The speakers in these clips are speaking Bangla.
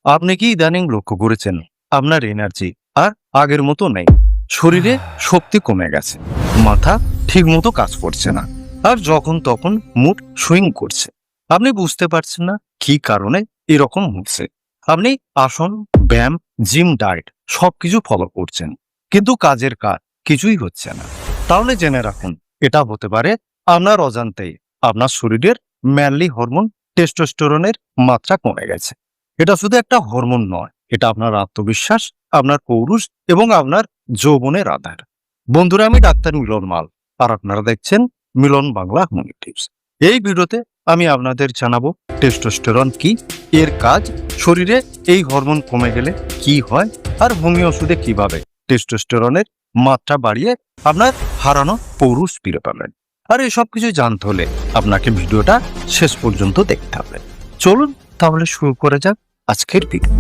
আপনি কি ইদানিং লক্ষ্য করেছেন আপনার এনার্জি আর আগের মতো নেই? শরীরে শক্তি কমে গেছে, মাথা ঠিক মতো কাজ করছে না, আর যখন তখন মুড সুইং করছে। আপনি বুঝতে পারছেন না কি কারণে এরকম হচ্ছে। আপনি আসন, ব্যায়াম, জিম, ডায়েট সবকিছু ফলো করছেন, কিন্তু কাজের কাজ কিছুই হচ্ছে না। তাহলে জেনে রাখুন, এটা হতে পারে আপনার অজান্তেই আপনার শরীরের ম্যানলি হরমোন টেস্টোস্টেরনের মাত্রা কমে গেছে। এটা শুধু একটা হরমোন নয়, এটা আপনার আত্মবিশ্বাস, আপনার পৌরুষ এবং আপনার যৌবনের আধার। বন্ধুরা, আমি ডাক্তার মিলন মাল, আর আপনারা দেখছেন মিলন বাংলা হোমিও টিপস। এই ভিডিওতে আমি আপনাদের জানাবো টেস্টোস্টেরন কি, এর কাজ, শরীরে এই হরমোন কমে গেলে কি হয়, আর হোমিও ওষুধে কিভাবে টেস্টোস্টেরনের মাত্রা বাড়িয়ে আপনার হারানো পৌরুষ ফিরে পাবেন। আর এসব কিছু জানতে হলে আপনাকে ভিডিওটা শেষ পর্যন্ত দেখতে হবে। চলুন তাহলে শুরু করে যাক আজকের ভিডিও।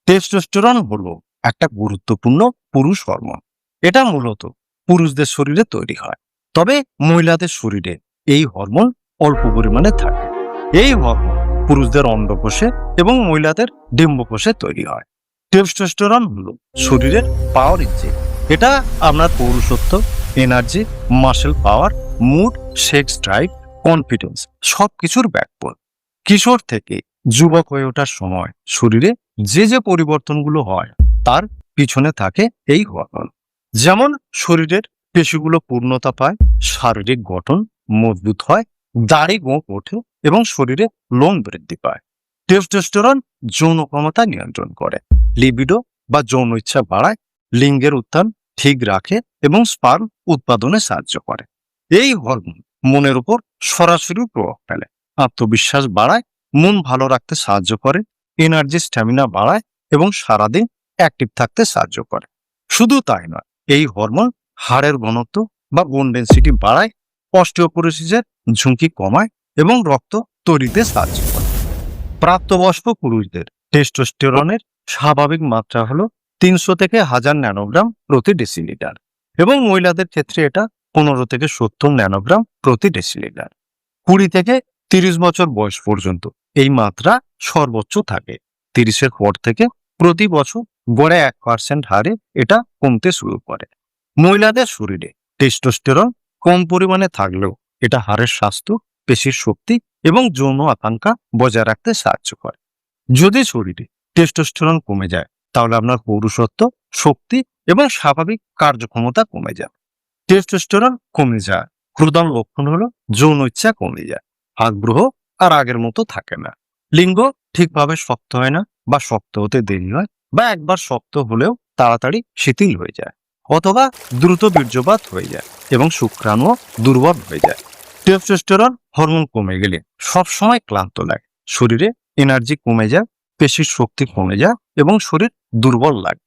টেস্টোস্টেরন হলো একটা গুরুত্বপূর্ণ পুরুষ হরমোন। এটা মূলত পুরুষদের শরীরে তৈরি হয়, তবে মহিলাদের শরীরে এই হরমোন অল্প পরিমাণে থাকে। এই হরমোন পুরুষদের অন্ডকোষে এবং মহিলাদের ডিম্বকোষে তৈরি হয়। টেস্টোস্টেরন হলো শরীরের পাওয়ার ইঞ্জিন। এটা আপনার পৌরুষত্ব, energy, muscle power, mood, sex drive, confidence সবকিছুর ব্যাকবোন। কিশোর থেকে যুবক হয়ে ওঠার সময় শরীরে যে যে পরিবর্তনগুলো হয় তার পিছনে থাকে এই হরমোন। যেমন শরীরের পেশিগুলো পূর্ণতা পায়, শারীরিক গঠন মজবুত হয়, দাড়ি গোঁফ ওঠে এবং শরীরে লোম বৃদ্ধি পায়। টেস্টোস্টেরন যৌন ক্ষমতা নিয়ন্ত্রণ করে, লিবিডো বা যৌন ইচ্ছা বাড়ায়, লিঙ্গের উত্থান ঠিক রাখে এবং স্পার্ম উৎপাদনে সাহায্য করে। এই হরমোন মনের উপর সরাসরি প্রভাব ফেলে, আত্মবিশ্বাস বাড়ায়, মন ভালো রাখতে সাহায্য করে, এনার্জি স্ট্যামিনা বাড়ায় এবং সারাদিন অ্যাক্টিভ থাকতে সাহায্য করে। শুধু তাই নয়, এই হরমোন হাড়ের ঘনত্ব বা বোন ডেনসিটি বাড়ায়, অস্টিওপোরোসিসের ঝুঁকি কমায় এবং রক্ত তৈরিতে সাহায্য করে। প্রাপ্তবয়স্ক পুরুষদের টেস্টোস্টেরনের স্বাভাবিক মাত্রা হলো 300 থেকে 1000 ন্যানোগ্রাম প্রতি ডেসিলিটার এবং মহিলাদের ক্ষেত্রে এটা 15 থেকে 70 ন্যানোগ্রাম প্রতি ডেসিলিটার। 20 থেকে 30 বছর বয়স পর্যন্ত এই মাত্রা সর্বোচ্চ থাকে। 30-এর পর থেকে প্রতি বছর গড়ে 1% হারে এটা কমতে শুরু করে। মহিলাদের শরীরে টেস্টোস্টেরন কম পরিমাণে থাকলেও এটা হাড়ের স্বাস্থ্য, পেশির শক্তি এবং যৌন আকাঙ্ক্ষা বজায় রাখতে সাহায্য করে। যদি শরীরে টেস্টোস্টেরন কমে যায়, তাহলে আপনার পৌরুষত্ব, শক্তি এবং স্বাভাবিক কার্যক্ষমতা কমে যায়। টেস্টোস্টেরন কমে যায় প্রধান লক্ষণ হলো যৌন ইচ্ছা কমে যায়, আগ্রহ আর আগের মতো থাকে না, লিঙ্গ ঠিকভাবে শক্ত হয় না বা শক্ত হতে দেরি হয়, বা একবার শক্ত হলেও তাড়াতাড়ি শিথিল হয়ে যায়, অথবা দ্রুত বীর্যপাত হয়ে যায় এবং শুক্রাণু দুর্বল হয়ে যায়। টেস্টোস্টেরন হরমোন কমে গেলে সবসময় ক্লান্ত লাগে, শরীরে এনার্জি কমে যায়, পেশির শক্তি কমে যায় এবং শরীর দুর্বল লাগে।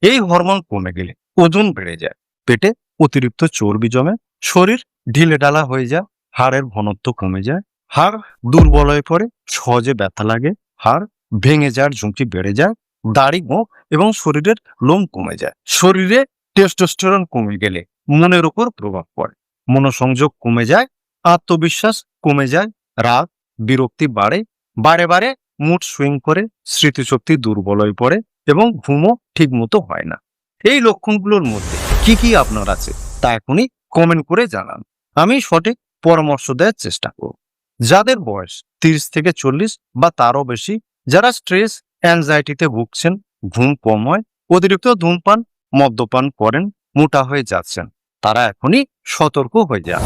এই হরমোন কমে গেলে ওজন বেড়ে যায়, পেটে অতিরিক্ত চর্বি জমে, শরীর ঢিলেঢালা হয়ে যায়, হাড়ের ঘনত্ব কমে যায়, হাড় দুর্বল হয়ে পড়ে, সহজে ব্যথা লাগে, হাড় ভেঙে যাওয়ার ঝুঁকি বেড়ে যায়, দাড়ি গোঁফ এবং শরীরের লোম কমে যায়। শরীরে টেস্টোস্টেরন কমে গেলে মনের উপর প্রভাব পড়ে, মনোসংযোগ কমে যায়, আত্মবিশ্বাস কমে যায়, রাগ বিরক্তি বাড়ে, বারে বারে মুড সুইং করে, স্মৃতিশক্তি দুর্বল হয়ে পড়ে এবং ঘুমও ঠিক মতো হয় না। এই লক্ষণগুলোর মধ্যে কি কি আপনার আছে তা এখনই কমেন্ট করে জানান, আমি সঠিক পরামর্শ দেওয়ার চেষ্টা করব। যাদের বয়স 30 থেকে 40 বা তারও বেশি, যারা স্ট্রেস অ্যাংজাইটিতে ভুগছেন, ঘুম কম হয়, অতিরিক্ত ধূমপান মদ্যপান করেন, মোটা হয়ে যাচ্ছেন, তারা এখনই সতর্ক হয়ে যান।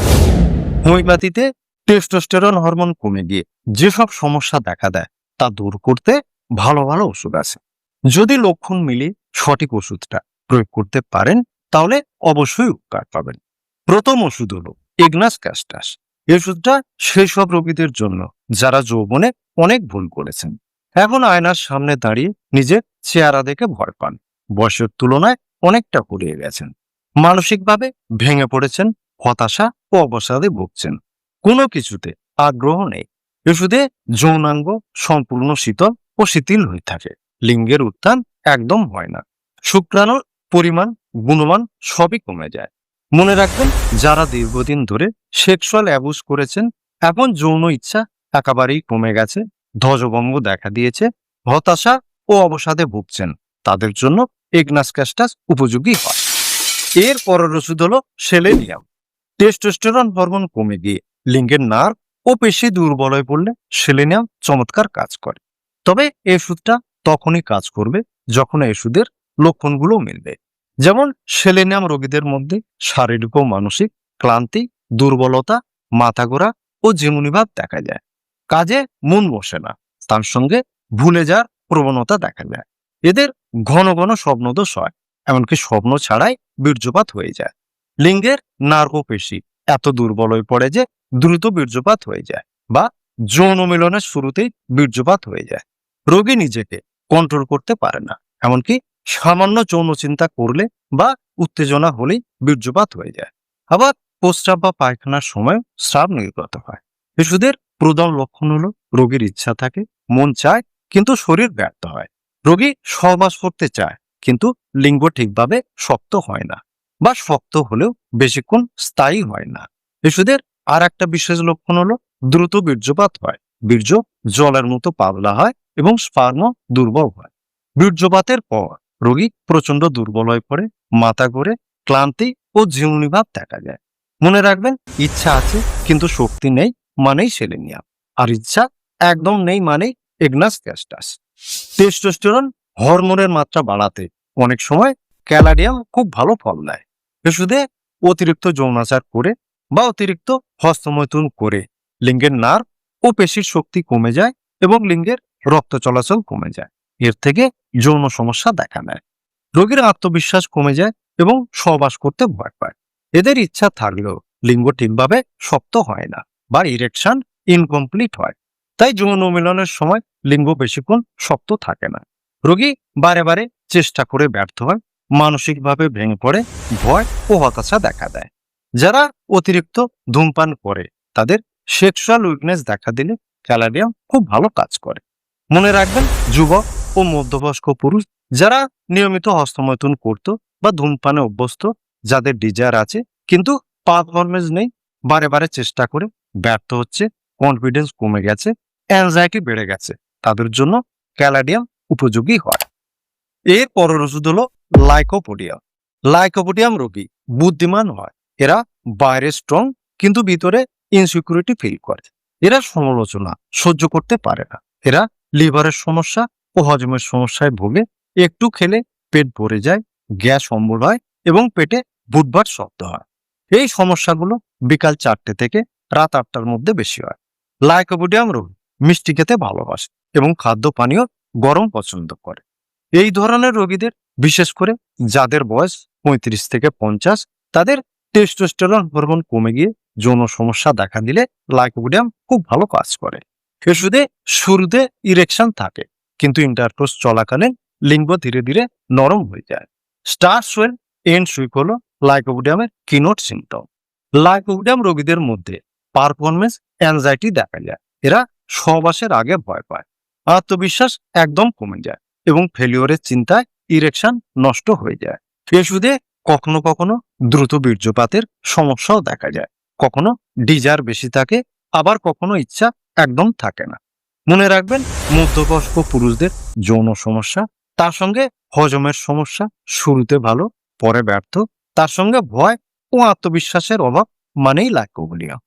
হোমিওপ্যাথিতে টেস্টোস্টেরন হরমোন কমে গিয়ে যেসব সমস্যা দেখা দেয় তা দূর করতে ভালো ভালো ওষুধ আছে। যদি লক্ষণ মিলে সঠিক ওষুধটা প্রয়োগ করতে পারেন, তাহলে অবশ্যই উপকার পাবেন। প্রথম ওষুধ হলো ইগনাস ক্যাস্টাস। এই ওষুধটা সেই সব রোগীদের জন্য যারা যৌবনে অনেক ভুল করেছেন, এখন আয়নার সামনে দাঁড়িয়ে নিজের চেহারা দেখে ভয় পান, বয়সের তুলনায় অনেকটা ফুরিয়ে গেছেন, মানসিকভাবে ভেঙে পড়েছেন, হতাশা ও অবসাদে ভুগছেন, কোনো কিছুতে আগ্রহ নেই। ওষুধে যৌনাঙ্গ সম্পূর্ণ শীতল ও শিথিল হয়ে থাকে, লিঙ্গের উত্থান একদম হয় না, শুক্রাণুর পরিমাণ গুণমান সবই কমে যায়। মনে রাখবেন, যারা দীর্ঘদিন ধরে সেক্সুয়াল অ্যাবিউজ করেছেন, এখন যৌন ইচ্ছা একেবারেই কমে গেছে, ধ্বজভঙ্গ দেখা দিয়েছে, হতাশা ও অবসাদে ভুগছেন, তাদের জন্য ইগনাস ক্যাস্টাস উপযোগী হয়। এর পরের ওষুধ হলো সেলেনিয়াম। টেস্টোস্টেরন হরমোন কমে গিয়ে লিঙ্গের নার্ভ ও পেশি দুর্বল হয়ে পড়লে সেলেনিয়াম চমৎকার কাজ করে। তবে এই ওষুধটা তখনই কাজ করবে যখন এই ওষুধের লক্ষণগুলো মিলবে। যেমন সেলেনিয়াম রোগীদের মধ্যে শারীরিক ও মানসিক ক্লান্তি, দুর্বলতা, মাথা ঘোরা ও ঝিমুনিভাব দেখা যায়। কাজে মন বসে না, তার সঙ্গে ভুলে যাওয়ার প্রবণতা দেখা যায়। এদের ঘন ঘন স্বপ্নদোষ হয়, এমনকি স্বপ্ন ছাড়াই বীর্যপাত হয়ে যায়। লিঙ্গের নার্ভ পেশি এত দুর্বল হয়ে পড়ে যে দ্রুত বীর্যপাত হয়ে যায় বা যৌন মিলনের শুরুতেই বীর্যপাত হয়ে যায়। রোগী নিজেকে কন্ট্রোল করতে পারে না, এমনকি সামান্য যৌন চিন্তা করলে বা উত্তেজনা হলেই বীর্যপাত হয়ে যায়। আবার প্রস্রাব বা পায়খানার সময় স্রাব নির্গত হয়। শিশুদের প্রধান লক্ষণ হলো রোগীর ইচ্ছা থাকে, মন চায়, কিন্তু শরীর ব্যর্থ হয়। রোগী সহবাস করতে চায়, কিন্তু লিঙ্গ ঠিকভাবে শক্ত হয় না বা শক্ত হলেও বেশিক্ষণ স্থায়ী হয় না। শিশুদের আর একটা বিশেষ লক্ষণ হলো দ্রুত বীর্যপাত হয়, বীর্য জলের মতো পাতলা হয় এবং স্পার্ম দুর্বল হয়। বীর্যপাতের পর রোগী প্রচন্ড দুর্বল হয়ে পড়ে, মাথা ঘোরে, ক্লান্তি ও ঝিমুনিভাব দেখা যায়। মনে রাখবেন, ইচ্ছা আছে কিন্তু শক্তি নেই মানেই সেলেনিয়াম, আর ইচ্ছা একদম নেই মানেই ইগনাস ক্যাস্টাস। টেস্টোস্টেরন হরমোনের মাত্রা বাড়াতে অনেক সময় ক্যালাডিয়াম খুব ভালো ফল দেয়। শিশুদের অতিরিক্ত যৌনাচার করে বা অতিরিক্ত হস্তমৈথুন করে লিঙ্গের নার্ভ ও পেশির শক্তি কমে যায় এবং লিঙ্গের রক্ত চলাচল কমে যায়। এর থেকে যৌন সমস্যা দেখা দেয়। রোগীর আত্মবিশ্বাস কমে যায় এবং সহবাস করতে ভয় পায়। এদের ইচ্ছা থাকলেও লিঙ্গ ঠিকভাবে শক্ত হয় না বা ইরেকশন ইনকমপ্লিট হয়। তাই যৌন মিলনের সময় লিঙ্গ বেশিক্ষণ শক্ত থাকে না। রোগী বারে বারে চেষ্টা করে ব্যর্থ হয়, মানসিকভাবে ভেঙে পড়ে, ভয় ও হতাশা দেখা দেয়। যারা অতিরিক্ত ধূমপান করে তাদের সেক্সুয়াল উইকনেস দেখা দিলে ক্যালাডিয়াম খুব ভালো কাজ করে। মনে রাখবেন, যুবক ও মধ্যবয়স্ক পুরুষ যারা নিয়মিত হস্তমৈথুন করত বা ধূমপানে অভ্যস্ত, যাদের ডিজায়ার আছে কিন্তু পারফরমেন্স নেই, বারে বারে চেষ্টা করে ব্যর্থ হচ্ছে, কনফিডেন্স কমে গেছে, অ্যাংজাইটি বেড়ে গেছে, তাদের জন্য ক্যালাডিয়াম উপযোগী হয়। এর পরের ওষুধ হলো লাইকোপোডিয়াম। লাইকোপোডিয়াম রোগী বুদ্ধিমান হয়। এরা বাইরে স্ট্রং কিন্তু ভিতরে ইনসিকিউরিটি ফিল করে। এরা সমালোচনা সহ্য করতে পারে না। এরা লিভারের সমস্যা ও হজমের সমস্যায় ভোগে। একটু খেলে পেট ভরে যায়, গ্যাস অম্বল হয় এবং পেটে বুটভাট শব্দ হয়। এই সমস্যাগুলো বিকাল 4টে থেকে রাত 8টার মধ্যে বেশি হয়। লাইকোপোডিয়াম রোগী মিষ্টি খেতে ভালোবাসে এবং খাদ্য পানীয় গরম পছন্দ করে। এই ধরনের রোগীদের, বিশেষ করে যাদের বয়স 35 থেকে 50, তাদের টেস্টোস্টেরন হরমোন কমে গিয়ে যৌন সমস্যা দেখা দিলে লাইকোপোডিয়াম খুব ভালো কাজ করে। শিশুদের শুরুতে ইরেকশন থাকে, কিন্তু ইন্টারকোর্স চলাকালীন লিঙ্গ ধীরে ধীরে নরম হয়ে যায়। স্টার সোয়েল এন্ড সুইক হলো লাইকোপোডিয়ামের কিনোট সিমটম। লাইকোপোডিয়াম রোগীদের মধ্যে পারফরমেন্স অ্যাংজাইটি দেখা যায়। এরা সহবাসের আগে ভয় পায়, আত্মবিশ্বাস একদম কমে যায় এবং ফেলিওরের চিন্তায় ইরেকশন নষ্ট হয়ে যায়। শিশুদের কখনো কখনো দ্রুত বীর্যপাতের সমস্যাও দেখা যায়। কখনো ডিজার বেশি থাকে, আবার কখনো ইচ্ছা একদম থাকে না। মনে রাখবেন, মধ্যবয়স্ক পুরুষদের যৌন সমস্যা, তার সঙ্গে হজমের সমস্যা, শুরুতে ভালো পরে ব্যর্থ, তার সঙ্গে ভয় ও আত্মবিশ্বাসের অভাব মানেই লাইকোপোডিয়াম।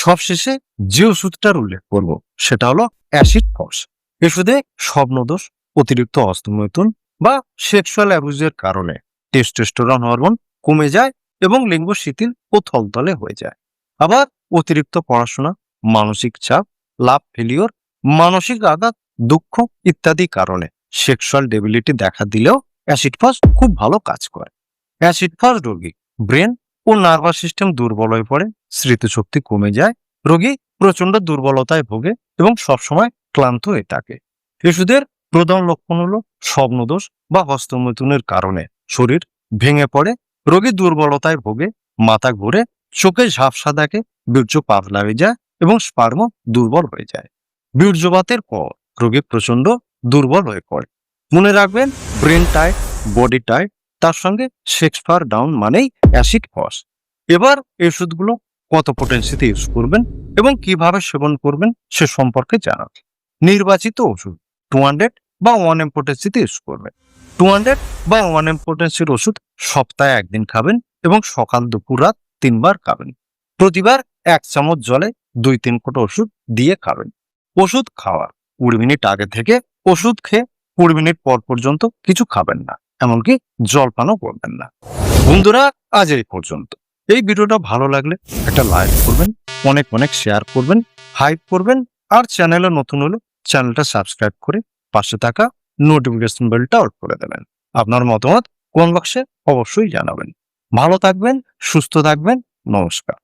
সবশেষে যে ওষুধটার উল্লেখ করব সেটা হলো অ্যাসিড ফস। শিশুদের স্বপ্নদোষ, অতিরিক্ত হস্তমৈথুন বা সেক্সুয়াল অ্যাবিউজের কারণে টেস্টোস্টেরন হরমোন কমে যায় এবং লিঙ্গ শিথিল ও থলথলে হয়ে যায়। আবার অতিরিক্ত পড়াশোনা, মানসিক চাপ, লাভ ফেলিওর, মানসিক আঘাত, দুঃখ ইত্যাদি কারণে সেক্সুয়াল ডেবিলিটি দেখা দিলেও অ্যাসিড ফস খুব ভালো কাজ করে। অ্যাসিড ফস রোগী ব্রেন ও নার্ভাস সিস্টেম দুর্বল হয়ে পড়ে, স্মৃতিশক্তি কমে যায়, রোগী প্রচন্ড দুর্বলতায় ভোগে এবং সবসময় ক্লান্ত হয়ে থাকে। শিশুদের প্রধান লক্ষণ হলো স্বপ্নদোষ বা হস্তমৈথুনের কারণে শরীর ভেঙে পড়ে, রোগী দুর্বলতায় ভোগে, মাথা ঘুরে, চোখে ঝাপসা দেখে, বীর্য পাতলা হয়ে যায় এবং স্পার্ম দুর্বল হয়ে যায়। বীর্যপাতের পর রোগী প্রচন্ড দুর্বল হয়ে পড়ে। মনে রাখবেন, ব্রেন টাইট, বডি টাইট, তার সঙ্গে সেক্স পাওয়ার ডাউন মানেই অ্যাসিড ফস। এবার এই ওষুধগুলো কত পোটেন্সিতে ইউজ করবেন এবং কিভাবে সেবন করবেন সে সম্পর্কে জানান। নির্বাচিত ওষুধ 200 বা 1 পটেন্সিতে ইউজ করবেন। 200 বা 1 পটেন্সির ওষুধ সপ্তাহে একদিন খাবেন এবং সকাল দুপুর রাত 3 বার খাবেন। প্রতিবার 1 চামচ জলে 2-3 ফোঁটা ওষুধ দিয়ে খাবেন। ওষুধ খাওয়ার 20 মিনিট আগে থেকে ওষুধ খেয়ে 20 মিনিট পর পর্যন্ত কিছু খাবেন না, এমনকি জলপানও করবেন না। বন্ধুরা, আজ এই পর্যন্ত। এই ভিডিওটা ভালো লাগলে একটা লাইক করবেন, অনেক অনেক শেয়ার করবেন, হাইপ করবেন, আর চ্যানেলে নতুন হলে চ্যানেলটা সাবস্ক্রাইব করে পাশে থাকা নোটিফিকেশন বেলটা অন করে দেবেন। আপনার মতামত কমেন্ট বক্সে অবশ্যই জানাবেন। ভালো থাকবেন, সুস্থ থাকবেন। নমস্কার।